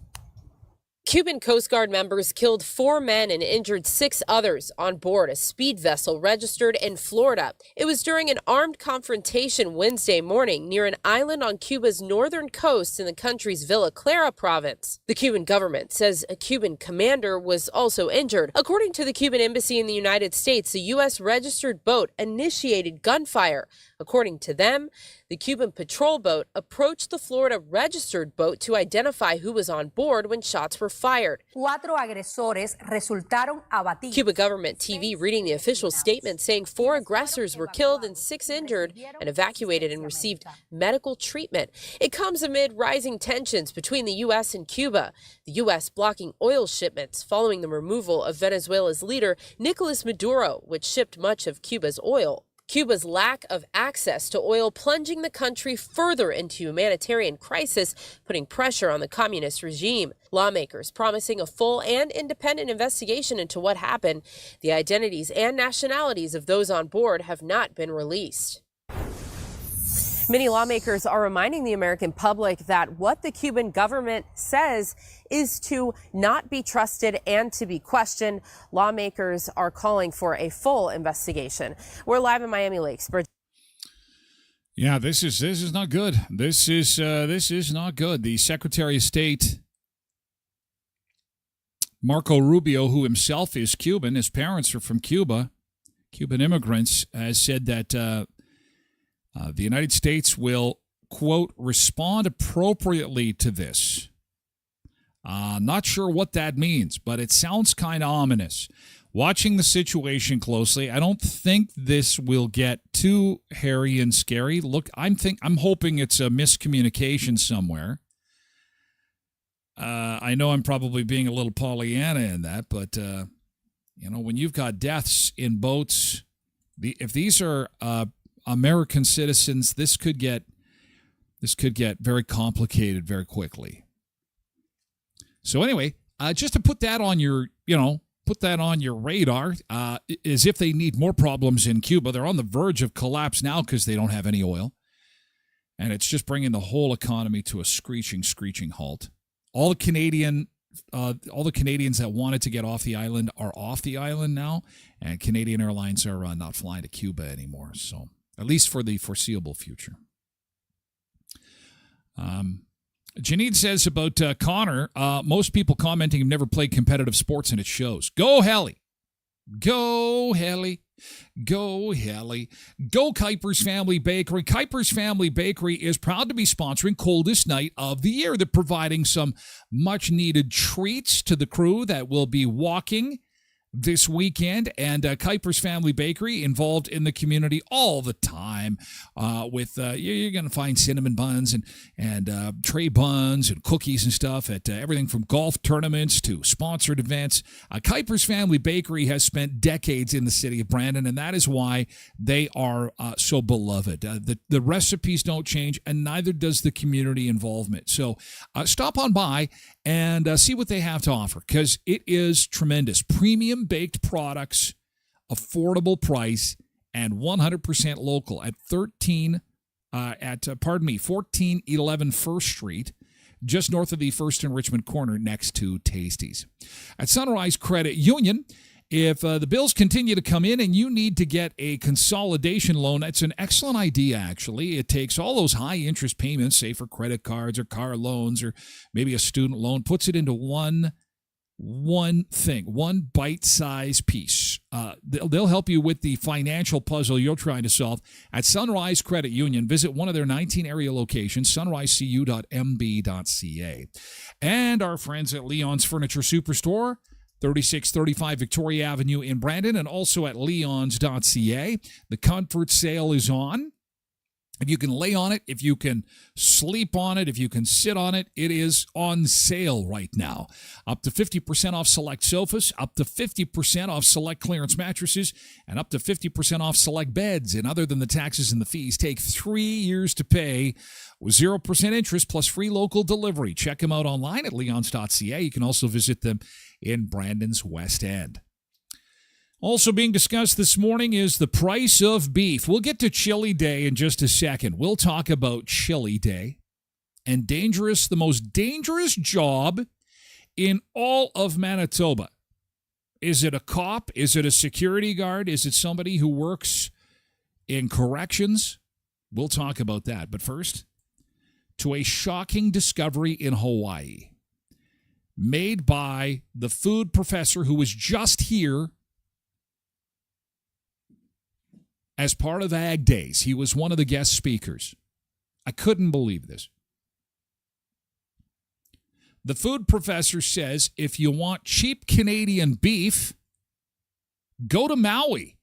Speaker 9: Cuban Coast Guard members killed 4 men and injured 6 others on board a speed vessel registered in Florida. It was during an armed confrontation Wednesday morning near an island on Cuba's northern coast in the country's Villa Clara province. The Cuban government says a Cuban commander was also injured. According to the Cuban embassy in the United States, the U.S. registered boat initiated gunfire. According to them, the Cuban patrol boat approached the Florida registered boat to identify who was on board when shots were fired.
Speaker 10: Cuatro agresores resultaron abatidos.
Speaker 9: Cuba government TV reading the official statement saying 4 aggressors were killed and 6 injured and evacuated and received medical treatment. It comes amid rising tensions between the U.S. and Cuba, the U.S. blocking oil shipments following the removal of Venezuela's leader Nicolas Maduro, which shipped much of Cuba's oil. Cuba's lack of access to oil plunging the country further into humanitarian crisis, putting pressure on the communist regime. Lawmakers promising a full and independent investigation into what happened. The identities and nationalities of those on board have not been released. Many lawmakers are reminding the American public that what the Cuban government says is to not be trusted and to be questioned. Lawmakers are calling for a full investigation. We're live in Miami Lakes.
Speaker 1: Yeah, this is not good. This is not good. The Secretary of State, Marco Rubio, who himself is Cuban, his parents are from Cuba, Cuban immigrants, has said that the United States will, quote, respond appropriately to this. Not sure what that means, but it sounds kind of ominous. Watching the situation closely, I don't think this will get too hairy and scary. Look, I'm hoping it's a miscommunication somewhere. I know I'm probably being a little Pollyanna in that, but when you've got deaths in boats, if these are American citizens, this could get very complicated very quickly. So anyway, just to put that on your radar, as if they need more problems in Cuba. They're on the verge of collapse now because they don't have any oil, and it's just bringing the whole economy to a screeching halt. All the Canadians that wanted to get off the island are off the island now, and Canadian Airlines are not flying to Cuba anymore. So, at least for the foreseeable future. Janine says about Connor, most people commenting have never played competitive sports, and it shows. Go Helly. Go Helly. Go Helly. Go Kuiper's Family Bakery. Kuiper's Family Bakery is proud to be sponsoring Coldest Night of the Year. They're providing some much-needed treats to the crew that will be walking this weekend, and Kuiper's Family Bakery involved in the community all the time with you're going to find cinnamon buns and tray buns and cookies and stuff at everything from golf tournaments to sponsored events. Kuiper's Family Bakery has spent decades in the city of Brandon, and that is why they are so beloved. The recipes don't change, and neither does the community involvement. So stop on by and see what they have to offer, because it is tremendous. Premium baked products, affordable price, and 100% local at 1411 First Street, just north of the First and Richmond corner next to Tasties. At Sunrise Credit Union, if the bills continue to come in and you need to get a consolidation loan, that's an excellent idea, actually. It takes all those high-interest payments, say for credit cards or car loans or maybe a student loan, puts it into one thing, one bite-sized piece. They'll help you with the financial puzzle you're trying to solve at Sunrise Credit Union. Visit one of their 19 area locations, sunrisecu.mb.ca. And our friends at Leon's Furniture Superstore, 3635 Victoria Avenue in Brandon, and also at leons.ca. The comfort sale is on. If you can lay on it, if you can sleep on it, if you can sit on it, it is on sale right now. Up to 50% off select sofas, up to 50% off select clearance mattresses, and up to 50% off select beds. And other than the taxes and the fees, take 3 years to pay with 0% interest plus free local delivery. Check them out online at leons.ca. You can also visit them in Brandon's West End. Also being discussed this morning is the price of beef. We'll get to Chili Day in just a second. We'll talk about Chili Day and the most dangerous job in all of Manitoba. Is it a cop? Is it a security guard? Is it somebody who works in corrections? We'll talk about that. But first, to a shocking discovery in Hawaii made by the food professor who was just here as part of Ag Days. He was one of the guest speakers. I couldn't believe this. The food professor says if you want cheap Canadian beef, go to Maui.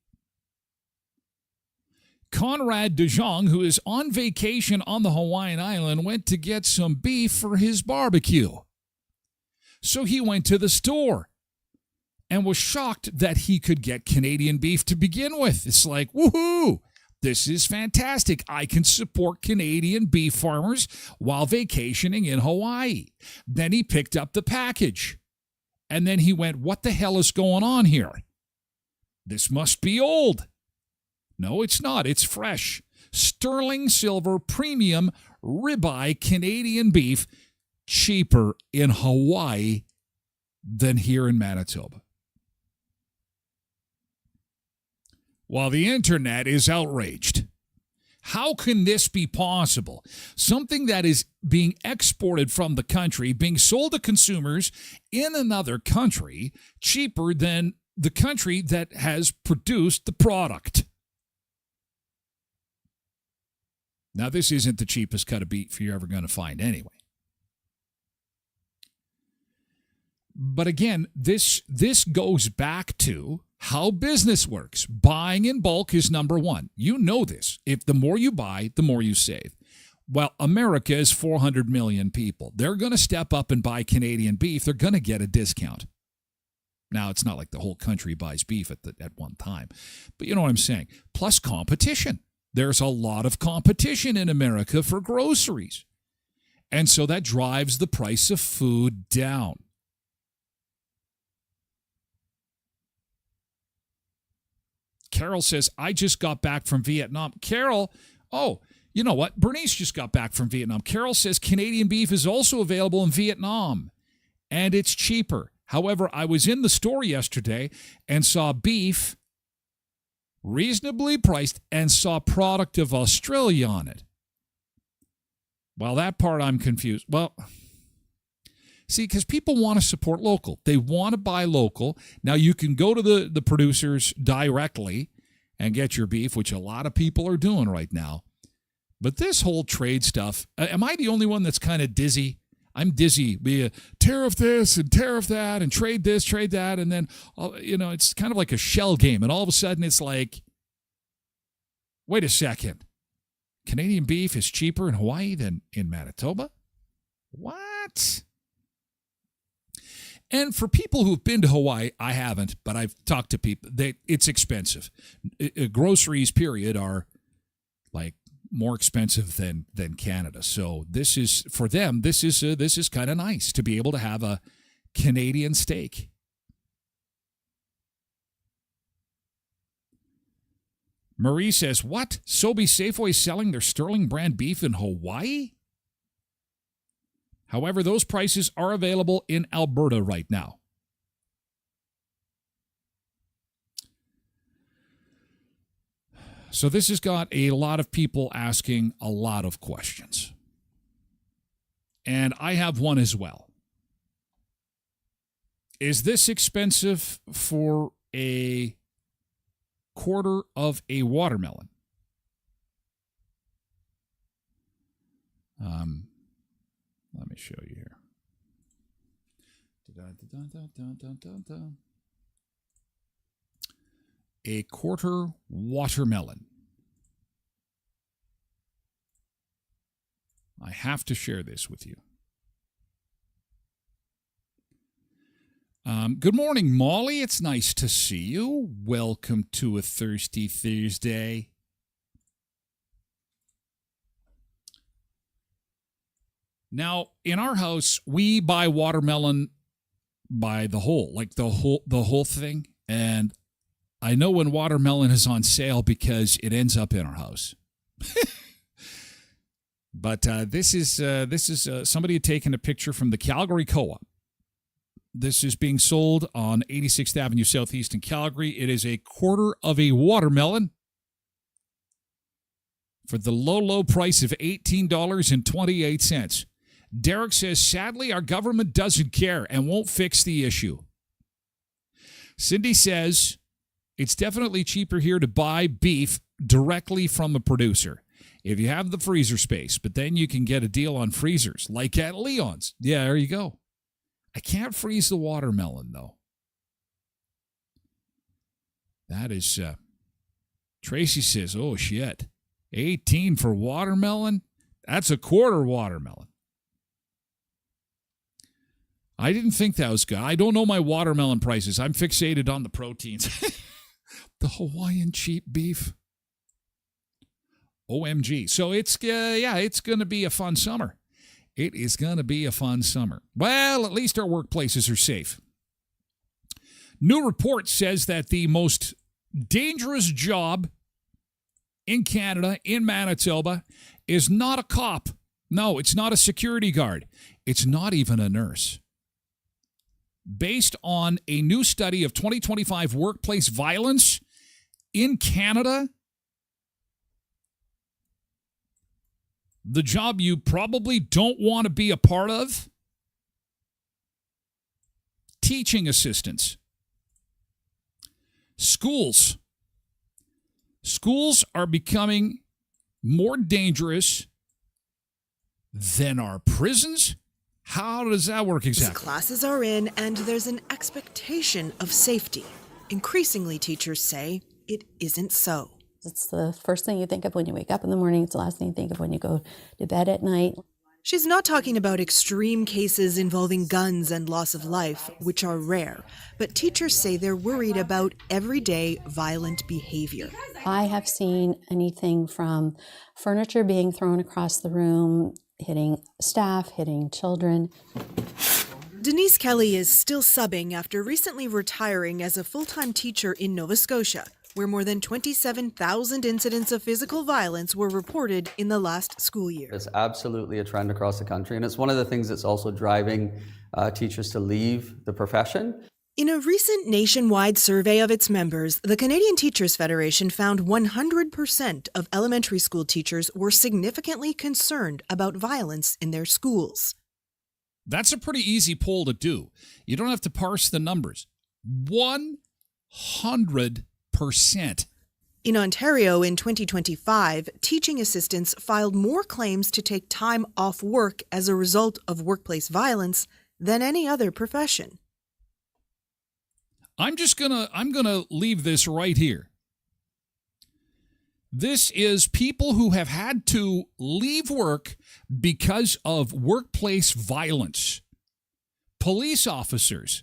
Speaker 1: Conrad DeJong, who is on vacation on the Hawaiian island, went to get some beef for his barbecue. So he went to the store and was shocked that he could get Canadian beef to begin with. It's like, woohoo, this is fantastic. I can support Canadian beef farmers while vacationing in Hawaii. Then he picked up the package. And then he went, what the hell is going on here? This must be old. No, it's not. It's fresh. Sterling silver premium ribeye Canadian beef, cheaper in Hawaii than here in Manitoba. While the internet is outraged. How can this be possible? Something that is being exported from the country, being sold to consumers in another country, cheaper than the country that has produced the product. Now, this isn't the cheapest cut of beef you're ever going to find anyway. But again, this goes back to how business works. Buying in bulk is number one. You know this. If the more you buy, the more you save. Well, America is 400 million people. They're going to step up and buy Canadian beef. They're going to get a discount. Now, it's not like the whole country buys beef at one time. But you know what I'm saying. Plus competition. There's a lot of competition in America for groceries. And so that drives the price of food down. Carol says, I just got back from Vietnam. Carol, oh, you know what? Bernice just got back from Vietnam. Carol says Canadian beef is also available in Vietnam, and it's cheaper. However, I was in the store yesterday and saw beef reasonably priced and saw product of Australia on it. Well, that part I'm confused. Well, see, because people want to support local. They want to buy local. Now, you can go to the producers directly and get your beef, which a lot of people are doing right now. But this whole trade stuff, am I the only one that's kind of dizzy? I'm dizzy. Be a tariff this and tariff that and trade this, trade that. And then, it's kind of like a shell game. And all of a sudden it's like, wait a second. Canadian beef is cheaper in Hawaii than in Manitoba? What? And for people who've been to Hawaii, I haven't, but I've talked to people. It's expensive. Groceries, period, are like more expensive than Canada. So this is, for them, this is kind of nice to be able to have a Canadian steak. Marie says, what? Sobe Safeway selling their Sterling brand beef in Hawaii? However, those prices are available in Alberta right now. So this has got a lot of people asking a lot of questions. And I have one as well. Is this expensive for a quarter of a watermelon? Let me show you here. A quarter watermelon. I have to share this with you. Good morning, Molly. It's nice to see you. Welcome to a Thirsty Thursday. Now, in our house, we buy watermelon by the whole, like the whole thing. And I know when watermelon is on sale because it ends up in our house. But this is somebody had taken a picture from the Calgary Co-op. This is being sold on 86th Avenue Southeast in Calgary. It is a quarter of a watermelon for the low, low price of $18.28. Derek says, sadly, our government doesn't care and won't fix the issue. Cindy says, it's definitely cheaper here to buy beef directly from a producer if you have the freezer space, but then you can get a deal on freezers, like at Leon's. Yeah, there you go. I can't freeze the watermelon, though. That is, Tracy says, oh, shit. 18 for watermelon? That's a quarter watermelon. I didn't think that was good. I don't know my watermelon prices. I'm fixated on the proteins. The Hawaiian cheap beef. OMG. So it's going to be a fun summer. It is going to be a fun summer. Well, at least our workplaces are safe. New report says that the most dangerous job in Canada, in Manitoba, is not a cop. No, it's not a security guard. It's not even a nurse. Based on a new study of 2025 workplace violence in Canada, the job you probably don't want to be a part of, teaching assistants. Schools. Schools are becoming more dangerous than our prisons. How does that work exactly?
Speaker 11: Classes are in and there's an expectation of safety. Increasingly, teachers say it isn't so.
Speaker 12: It's the first thing you think of when you wake up in the morning. It's the last thing you think of when you go to bed at night.
Speaker 11: She's not talking about extreme cases involving guns and loss of life, which are rare. But teachers say they're worried about everyday violent behavior.
Speaker 12: I have seen anything from furniture being thrown across the room, hitting staff, hitting children.
Speaker 11: Denise Kelly is still subbing after recently retiring as a full-time teacher in Nova Scotia, where more than 27,000 incidents of physical violence were reported in the last school year.
Speaker 13: It's absolutely a trend across the country, and it's one of the things that's also driving teachers to leave the profession.
Speaker 11: In a recent nationwide survey of its members, the Canadian Teachers Federation found 100% of elementary school teachers were significantly concerned about violence in their schools.
Speaker 1: That's a pretty easy poll to do. You don't have to parse the numbers. 100%.
Speaker 11: In Ontario in 2025, teaching assistants filed more claims to take time off work as a result of workplace violence than any other profession.
Speaker 1: I'm gonna leave this right here. This is people who have had to leave work because of workplace violence. Police officers.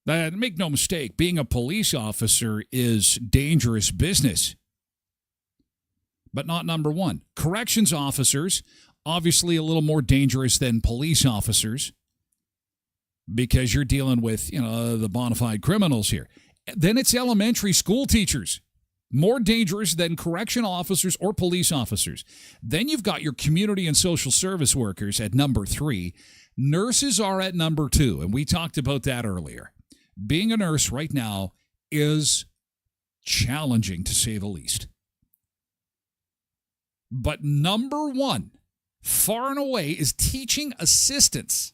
Speaker 1: Make no mistake, being a police officer is dangerous business. But not number one. Corrections officers, obviously a little more dangerous than police officers, because you're dealing with, the bona fide criminals here. Then it's elementary school teachers, more dangerous than correction officers or police officers. Then you've got your community and social service workers at number 3. Nurses are at number 2, and we talked about that earlier. Being a nurse right now is challenging, to say the least. But number 1, far and away, is teaching assistants.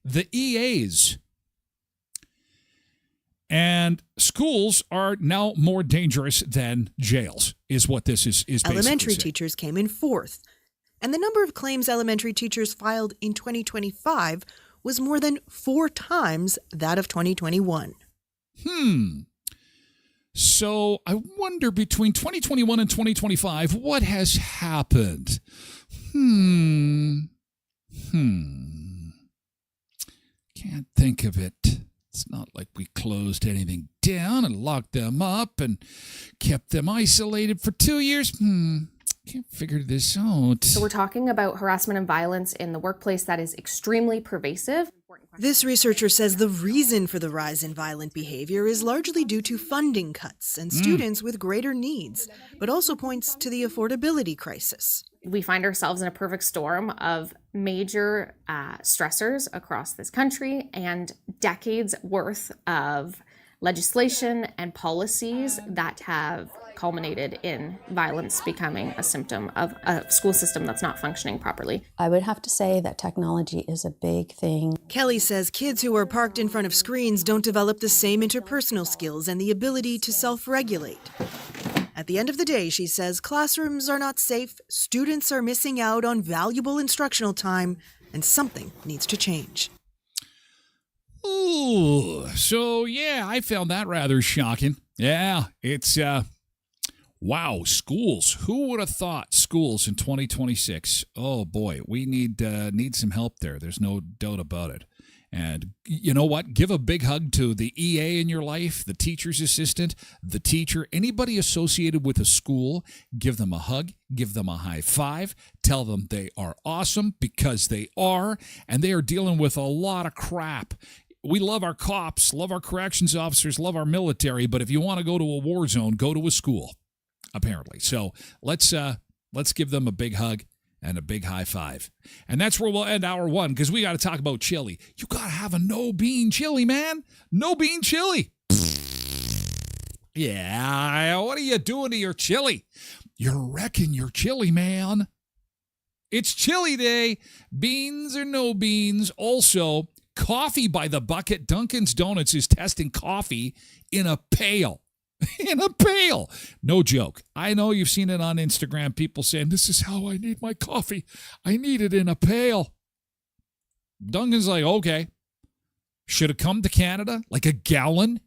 Speaker 1: The EAs. And schools are now more dangerous than jails, is what this is basically
Speaker 11: Elementary
Speaker 1: saying.
Speaker 11: teachers came in 4th. And the number of claims elementary teachers filed in 2025 was more than 4 times that of 2021.
Speaker 1: So I wonder, between 2021 and 2025, what has happened? Can't think of it. It's not like we closed anything down and locked them up and kept them isolated for 2 years. Can't figure this out.
Speaker 14: So we're talking about harassment and violence in the workplace that is extremely pervasive.
Speaker 11: This researcher says the reason for the rise in violent behavior is largely due to funding cuts and students with greater needs, but also points to the affordability crisis.
Speaker 14: We find ourselves in a perfect storm of major stressors across this country and decades worth of legislation and policies that have culminated in violence becoming a symptom of a school system that's not functioning properly.
Speaker 12: I would have to say that technology is a big thing.
Speaker 11: Kelly says kids who are parked in front of screens don't develop the same interpersonal skills and the ability to self-regulate. At the end of the day, she says classrooms are not safe, students are missing out on valuable instructional time, and something needs to change.
Speaker 1: Ooh, so yeah, I found that rather shocking. Yeah, it's wow, schools. Who would have thought schools in 2026? Oh boy, we need some help there. There's no doubt about it. And you know what? Give a big hug to the EA in your life, the teacher's assistant, the teacher, anybody associated with a school. Give them a hug, give them a high five, tell them they are awesome because they are, and they are dealing with a lot of crap. We love our cops, love our corrections officers, love our military, but if you want to go to a war zone, go to a school, apparently. So let's give them a big hug and a big high five. And that's where we'll end hour one, because we got to talk about chili. You got to have a no-bean chili, man. No-bean chili. Yeah, what are you doing to your chili? You're wrecking your chili, man. It's chili day. Beans or no beans. Also, coffee by the bucket. Dunkin's Donuts is testing coffee in a pail. In a pail. No joke. I know you've seen it on Instagram. People saying, this is how I need my coffee. I need it in a pail. Duncan's like, okay. Should have come to Canada, like a gallon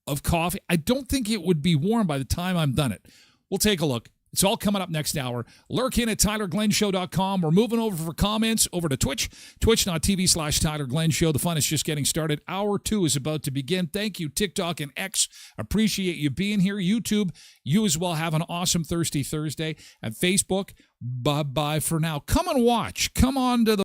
Speaker 1: of coffee. I don't think it would be warm by the time I'm done it. We'll take a look. It's all coming up next hour. Lurk in at TylerGlenShow.com. We're moving over for comments over to Twitch, twitch.tv/TylerGlenShow. The fun is just getting started. Hour 2 is about to begin. Thank you, TikTok and X. Appreciate you being here. YouTube, you as well. Have an awesome Thirsty Thursday. At Facebook, bye-bye for now. Come and watch. Come on to the